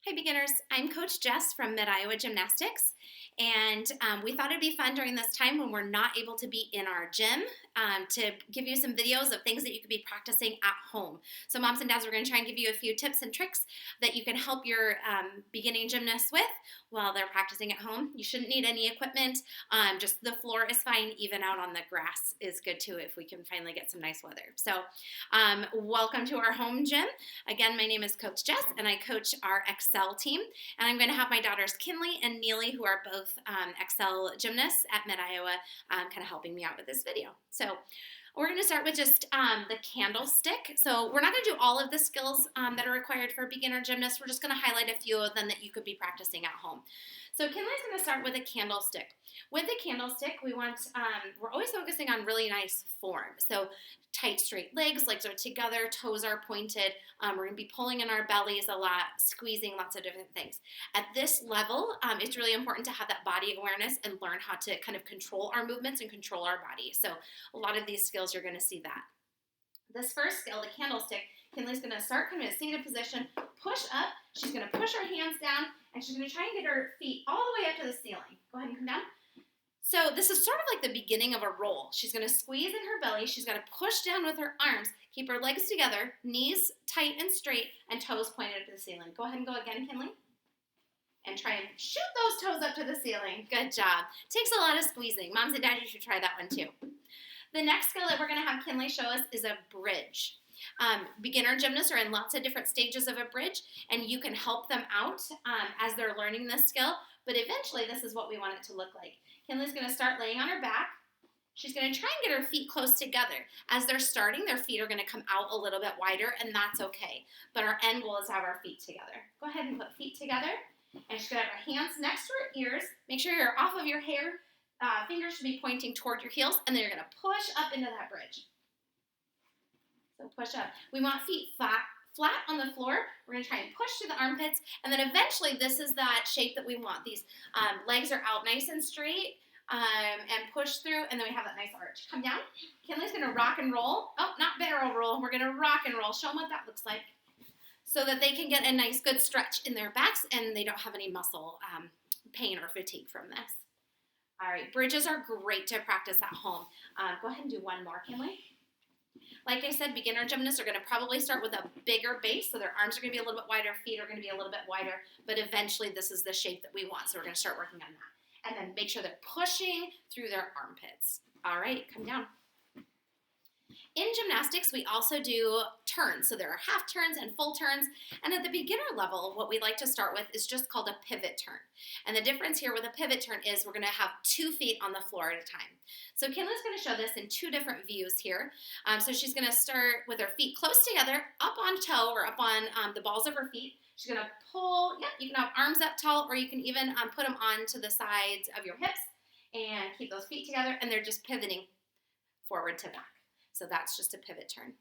Hi beginners, I'm Coach Jess from Mid-Iowa Gymnastics, and we thought it'd be fun during this time when we're not able to be in our gym to give you some videos of things that you could be practicing at home. So moms and dads, we're going to try and give you a few tips and tricks that you can help your beginning gymnasts with while they're practicing at home. You shouldn't need any equipment, just the floor is fine, even out on the grass is good too if we can finally get some nice weather. So welcome to our home gym. Again, my name is Coach Jess, and I coach our Excel team. And I'm going to have my daughters Kinley and Neely, who are both Excel gymnasts at Mid-Iowa, kind of helping me out with this video. So we're going to start with just the candlestick. So we're not going to do all of the skills that are required for beginner gymnasts. We're just going to highlight a few of them that you could be practicing at home. So Kinley's going to start with a candlestick. With the candlestick, we're always focusing on really nice form. So tight, straight legs are together, toes are pointed. We're going to be pulling in our bellies a lot, squeezing, lots of different things. At this level, it's really important to have that body awareness and learn how to kind of control our movements and control our body. So a lot of these skills, you're going to see that. This first skill, the candlestick, Kinley's going to start kind of in a seated position, push up. She's going to push her hands down, and she's going to try and get her feet all the way up to the ceiling. Go ahead and come down. So this is sort of like the beginning of a roll. She's going to squeeze in her belly. She's going to push down with her arms, keep her legs together, knees tight and straight, and toes pointed up to the ceiling. Go ahead and go again, Kinley. And try and shoot those toes up to the ceiling. Good job. Takes a lot of squeezing. Moms and dads, you should try that one too. The next skill that we're going to have Kinley show us is a bridge. Beginner gymnasts are in lots of different stages of a bridge, and you can help them out as they're learning this skill, but eventually this is what we want it to look like. Kinley's going to start laying on her back. She's going to try and get her feet close together. As they're starting, their feet are going to come out a little bit wider, and that's okay, but our end goal is to have our feet together. Go ahead and put feet together, and she's going to have her hands next to her ears. Make sure you're off of your hair. Fingers should be pointing toward your heels, and then you're going to push up into that bridge. So push up. We want feet flat on the floor. We're going to try and push to the armpits, and then eventually this is that shape that we want. These legs are out nice and straight and push through, and then we have that nice arch. Come down. Kinley's going to rock and roll. Oh, not barrel roll. We're going to rock and roll. Show them what that looks like so that they can get a nice good stretch in their backs and they don't have any muscle pain or fatigue from this. All right, bridges are great to practice at home. Go ahead and do one more, Kinley. Like I said, beginner gymnasts are going to probably start with a bigger base, so their arms are going to be a little bit wider, feet are going to be a little bit wider, but eventually this is the shape that we want, so we're going to start working on that. And then make sure they're pushing through their armpits. All right, come down. In gymnastics, we also do turns. So there are half turns and full turns. And at the beginner level, what we like to start with is just called a pivot turn. And the difference here with a pivot turn is we're going to have 2 feet on the floor at a time. So Kinley's going to show this in 2 different views here. So she's going to start with her feet close together, up on toe or up on the balls of her feet. She's going to pull, you can have arms up tall, or you can even put them onto the sides of your hips and keep those feet together, and they're just pivoting forward to back. So that's just a pivot turn.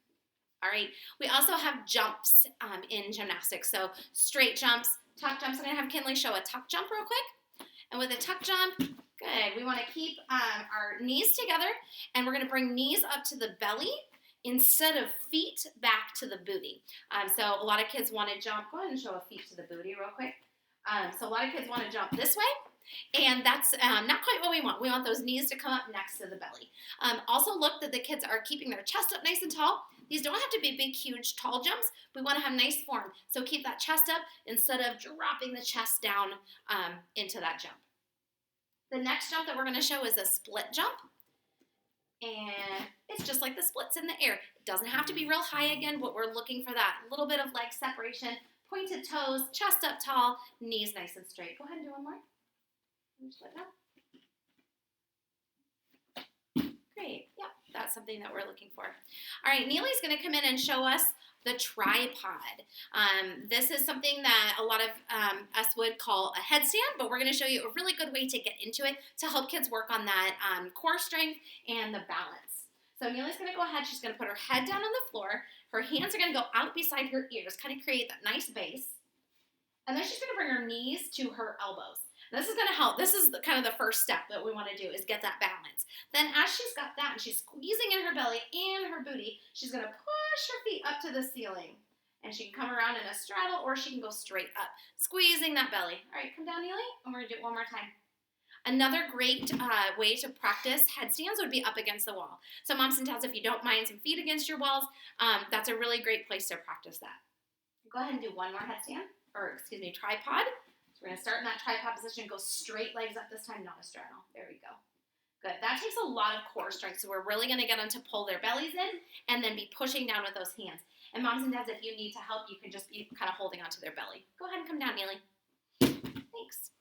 All right, we also have jumps in gymnastics. So straight jumps, tuck jumps. I'm going to have Kinley show a tuck jump real quick. And with a tuck jump, good. We want to keep our knees together, and we're going to bring knees up to the belly instead of feet back to the booty. So a lot of kids want to jump. Go ahead and show a feet to the booty real quick. So a lot of kids want to jump this way. And that's not quite what we want. We want those knees to come up next to the belly. Also look that the kids are keeping their chest up nice and tall. These don't have to be big, huge, tall jumps. We want to have nice form. So keep that chest up instead of dropping the chest down into that jump. The next jump that we're going to show is a split jump. And it's just like the splits in the air. It doesn't have to be real high again, but we're looking for that little bit of leg separation, pointed toes, chest up tall, knees nice and straight. Go ahead and do one more. Just let down. Great. Yep, that's something that we're looking for. All right, Neely's going to come in and show us the tripod. This is something that a lot of us would call a headstand, but we're going to show you a really good way to get into it to help kids work on that core strength and the balance. So Neely's going to go ahead. She's going to put her head down on the floor. Her hands are going to go out beside her ears, kind of create that nice base. And then she's going to bring her knees to her elbows. This is going to help. This is kind of the first step that we want to do is get that balance. Then as she's got that and she's squeezing in her belly and her booty, she's going to push her feet up to the ceiling And she can come around in a straddle or she can go straight up, squeezing that belly. All right, come down, Neely, and we're gonna do it one more time. Another great way to practice headstands would be up against the wall. So moms and dads, if you don't mind some feet against your walls, that's a really great place to practice that. Go ahead and do one more headstand, or excuse me, tripod. So we're gonna start in that tripod position, go straight legs up this time, not a straddle. There we go. Good. That takes a lot of core strength, so we're really going to get them to pull their bellies in and then be pushing down with those hands. And moms and dads, if you need to help, you can just be kind of holding onto their belly. Go ahead and come down, Neely. Thanks.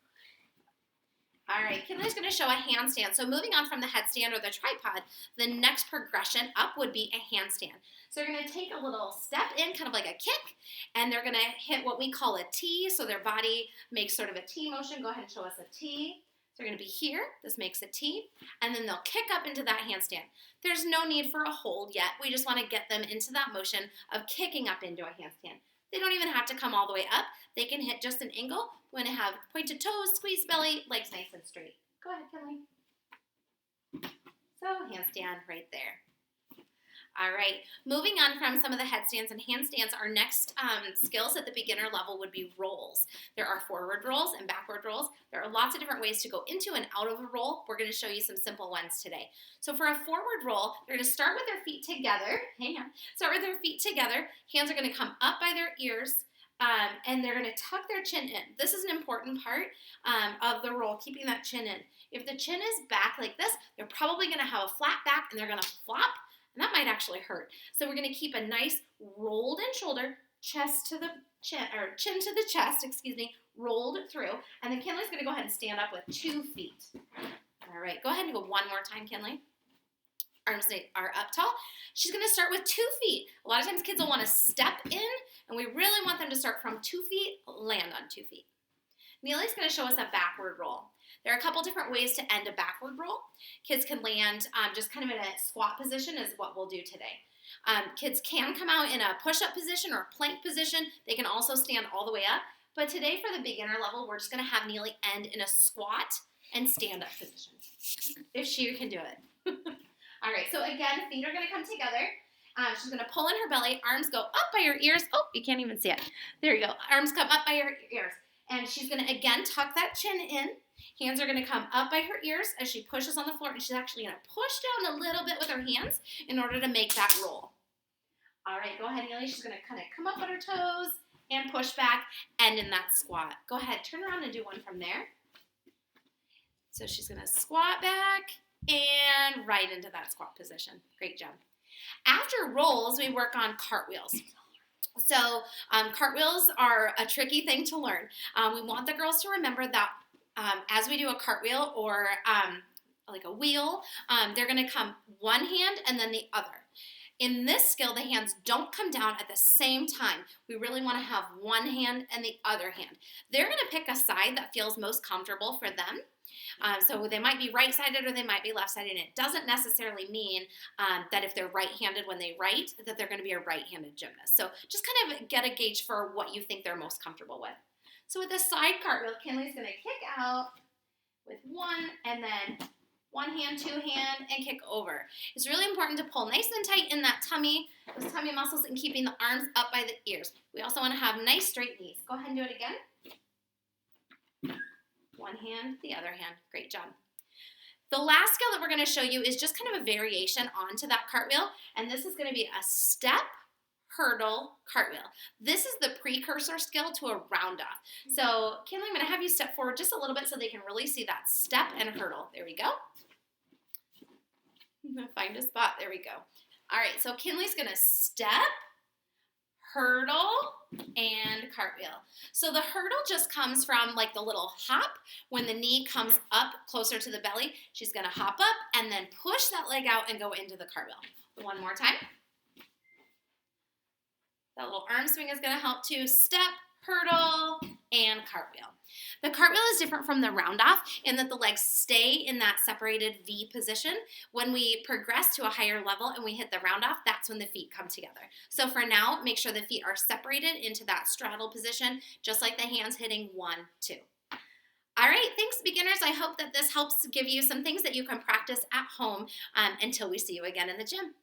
All right, Kinley's going to show a handstand. So moving on from the headstand or the tripod, the next progression up would be a handstand. So they're going to take a little step in, kind of like a kick, and they're going to hit what we call a T. So their body makes sort of a T motion. Go ahead and show us a T. They're going to be here, this makes a T, and then they'll kick up into that handstand. There's no need for a hold yet. We just want to get them into that motion of kicking up into a handstand. They don't even have to come all the way up. They can hit just an angle. We want to have pointed toes, squeeze belly, legs nice and straight. Go ahead, Kinley. So handstand right there. All right, moving on from some of the headstands and handstands, our next skills at the beginner level would be rolls. There are forward rolls and backward rolls. There are lots of different ways to go into and out of a roll. We're going to show you some simple ones today. So for a forward roll, they're going to start with their feet together. Hang on. Start with their feet together. Hands are going to come up by their ears, and they're going to tuck their chin in. This is an important part of the roll, keeping that chin in. If the chin is back like this, they're probably going to have a flat back, and they're going to flop. And that might actually hurt. So we're going to keep a nice rolled in shoulder, chest to the chin, or chin to the chest, rolled through. And then Kinley's going to go ahead and stand up with 2 feet. All right, go ahead and go one more time, Kinley. Arms are up tall. She's going to start with 2 feet. A lot of times kids will want to step in, and we really want them to start from 2 feet, land on 2 feet. Neely's going to show us a backward roll. There are a couple different ways to end a backward roll. Kids can land just kind of in a squat position is what we'll do today. Kids can come out in a push-up position or plank position. They can also stand all the way up. But today for the beginner level, we're just going to have Neely end in a squat and stand-up position, if she can do it. All right, so again, feet are going to come together. She's going to pull in her belly. Arms go up by her ears. Oh, you can't even see it. There you go. Arms come up by her ears. And she's going to, again, tuck that chin in. Hands are going to come up by her ears as she pushes on the floor. And she's actually going to push down a little bit with her hands in order to make that roll. All right, go ahead, Neely. She's going to kind of come up on her toes and push back and in that squat. Go ahead, turn around and do one from there. So she's going to squat back and right into that squat position. Great job. After rolls, we work on cartwheels. So cartwheels are a tricky thing to learn. We want the girls to remember that as we do a cartwheel or like a wheel, they're going to come one hand and then the other. In this skill, the hands don't come down at the same time. We really want to have one hand and the other hand. They're going to pick a side that feels most comfortable for them. So they might be right-sided or they might be left-sided. It doesn't necessarily mean that if they're right-handed when they write, that they're going to be a right-handed gymnast. So just kind of get a gauge for what you think they're most comfortable with. So with the side cartwheel, Kinley's going to kick out with one and then one hand, two hand, and kick over. It's really important to pull nice and tight in that tummy, those tummy muscles, and keeping the arms up by the ears. We also want to have nice straight knees. Go ahead and do it again. One hand, the other hand. Great job. The last skill that we're going to show you is just kind of a variation onto that cartwheel, and this is going to be a step, hurdle, cartwheel. This is the precursor skill to a round off. So, Kinley, I'm going to have you step forward just a little bit so they can really see that step and hurdle. There we go. Find a spot. There we go. All right, so Kinley's going to step, hurdle, and cartwheel. So the hurdle just comes from like the little hop. When the knee comes up closer to the belly, she's going to hop up and then push that leg out and go into the cartwheel. One more time. That little arm swing is going to help to step, hurdle, and cartwheel. The cartwheel is different from the round off in that the legs stay in that separated V position. When we progress to a higher level and we hit the round off, that's when the feet come together. So for now, make sure the feet are separated into that straddle position, just like the hands hitting 1, 2. All right, thanks beginners. I hope that this helps give you some things that you can practice at home until we see you again in the gym.